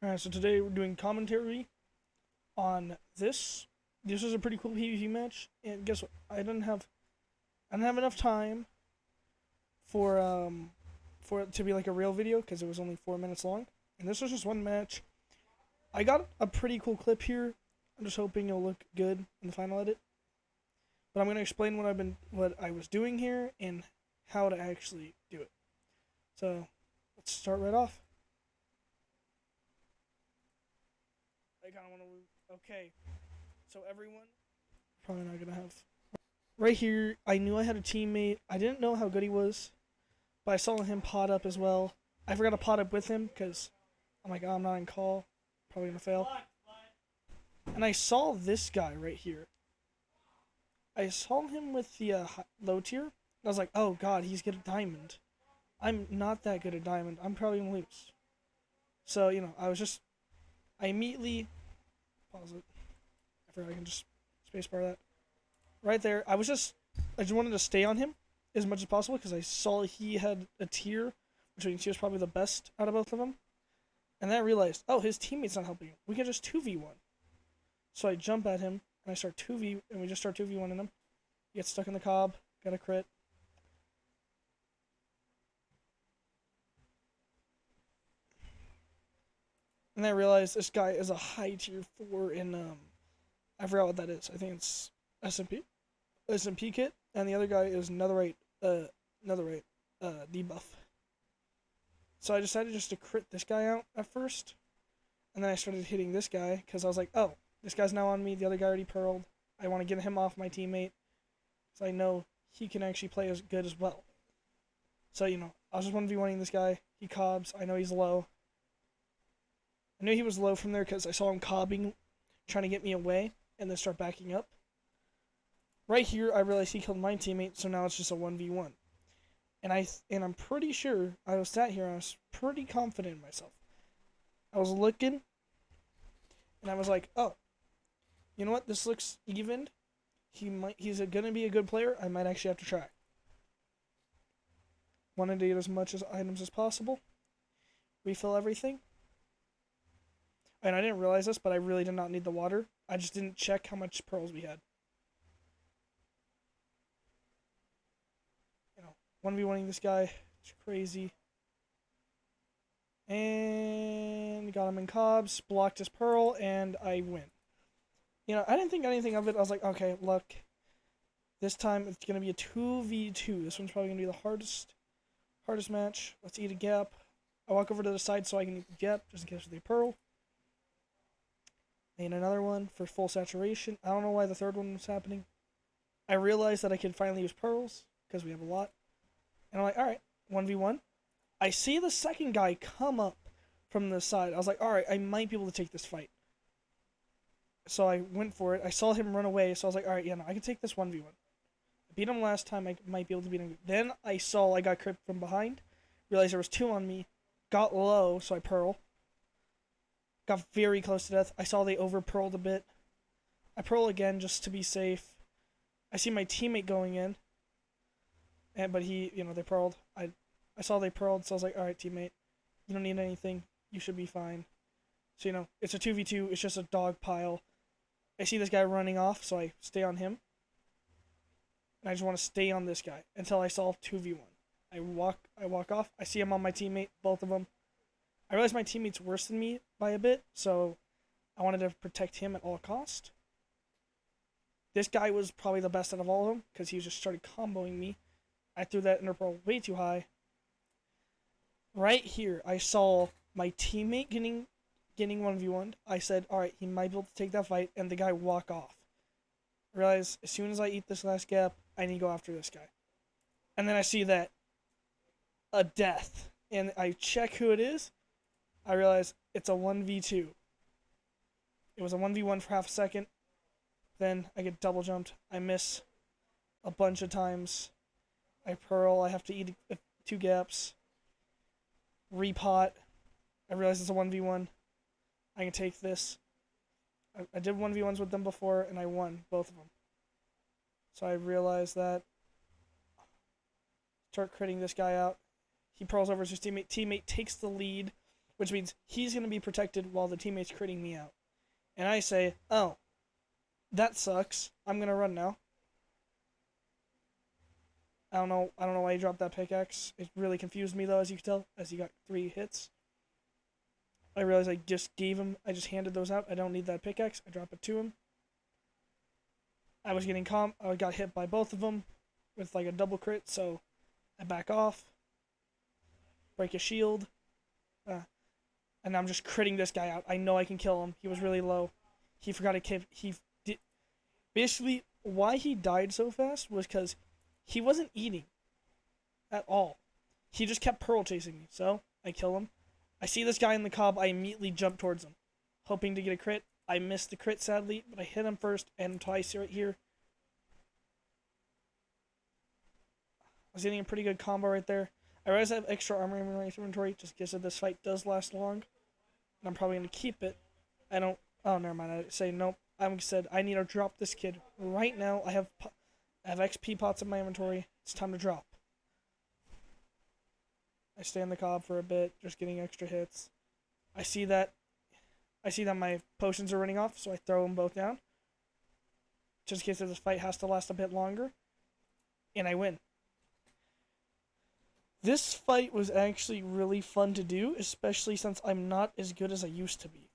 Alright, so today we're doing commentary on this. This is a pretty cool PvP match, and guess what? I didn't have enough time for it to be like a real video because it was only 4 minutes long, and this was just one match. I got a pretty cool clip here. I'm just hoping it'll look good in the final edit. But I'm gonna explain what I was doing here and how to actually do it. So let's start right off. I kind of want to. Okay, so everyone probably not gonna have. Right here, I knew I had a teammate. I didn't know how good he was, but I saw him pot up as well. I forgot to pot up with him because I'm like, oh, I'm not in call. Probably gonna fail. And I saw this guy right here. I saw him with the low tier. I was like, oh god, he's good at diamond. I'm not that good at diamond. I'm probably gonna lose. So, I immediately pause it. I forgot I can just spacebar that. Right there, I just wanted to stay on him as much as possible because I saw he had a tier, which means he was probably the best out of both of them. And then I realized, oh, his teammate's not helping him. We can just 2v1. So I jump at him, and I start 2v, and we just start 2v1 in him. He gets stuck in the cob, got a crit. And then I realized this guy is a high tier 4 in, I forgot what that is. I think it's SMP kit, and the other guy is Netherite debuff. So I decided just to crit this guy out at first, and then I started hitting this guy because I was like, oh, this guy's now on me. The other guy already pearled. I want to get him off my teammate, so I know he can actually play as good as well. So I was just 1v1ing this guy. He cobs. I know he's low. I knew he was low from there because I saw him cobbing, trying to get me away, and then start backing up. Right here, I realized he killed my teammate, so now it's just a 1v1. And I'm pretty sure I was sat here. I was pretty confident in myself. I was looking, and I was like, "Oh, you know what? This looks evened. He's gonna be a good player. I might actually have to try." Wanted to get as much items as possible, refill everything. And I didn't realize this, but I really did not need the water. I just didn't check how much pearls we had. 1v1ing this guy. It's crazy. And got him in cobs, blocked his pearl, and I win. I didn't think anything of it. I was like, okay, luck. This time it's gonna be a 2v2. This one's probably gonna be the hardest match. Let's eat a gap. I walk over to the side so I can eat the gap, just in case they pearl. And another one for full saturation. I don't know why the third one was happening. I realized that I could finally use pearls, because we have a lot. And I'm like, alright, 1v1. I see the second guy come up from the side. I was like, alright, I might be able to take this fight. So I went for it. I saw him run away, so I was like, alright, I can take this 1v1. I beat him last time, I might be able to beat him. Then I saw I got cripped from behind. Realized there was two on me. Got low, so I pearl. Got very close to death. I saw they over pearled a bit. I pearl again just to be safe. I see my teammate going in. But they pearled. I saw they pearled, so I was like, alright, teammate, you don't need anything. You should be fine. So, it's a 2v2. It's just a dog pile. I see this guy running off, so I stay on him. And I just want to stay on this guy until I solve 2v1. I walk off. I see him on my teammate, both of them. I realize my teammate's worse than me by a bit, so I wanted to protect him at all cost. This guy was probably the best out of all of them because he just started comboing me. I threw that ender pearl way too high. Right here, I saw my teammate getting 1v1'd. I said, alright, he might be able to take that fight, and the guy walk off. I realized as soon as I eat this last gap, I need to go after this guy. And then I see that a death. And I check who it is. I realize it's a 1v2. It was a 1v1 for half a second. Then I get double jumped. I miss a bunch of times. I pearl. I have to eat 2 gaps. Repot. I realize it's a 1v1. I can take this. I did 1v1s with them before, and I won both of them. So I realized that. Start critting this guy out. He pearls over his teammate. Teammate takes the lead which means he's going to be protected while the teammate's critting me out. And I say, oh, that sucks. I'm going to run now. I don't know why he dropped that pickaxe. It really confused me, though, as you can tell, as he got 3 hits. I realized I just handed those out. I don't need that pickaxe. I drop it to him. I was getting I got hit by both of them with like a double crit, so I back off. Break his shield. And I'm just critting this guy out. I know I can kill him. He was really low. He forgot to kill. Basically, why he died so fast was because he wasn't eating at all. He just kept pearl chasing me. So I kill him. I see this guy in the cob. I immediately jump towards him, hoping to get a crit. I missed the crit, sadly, but I hit him first and twice right here. I was getting a pretty good combo right there. I realize I have extra armor in my inventory just because this fight does last long. And I'm probably going to keep it. Oh, never mind. I say nope. I said I need to drop this kid right now. I have XP pots in my inventory. It's time to drop. I stay in the cob for a bit, just getting extra hits. I see that my potions are running off, so I throw them both down. Just in case this fight has to last a bit longer. And I win. This fight was actually really fun to do, especially since I'm not as good as I used to be.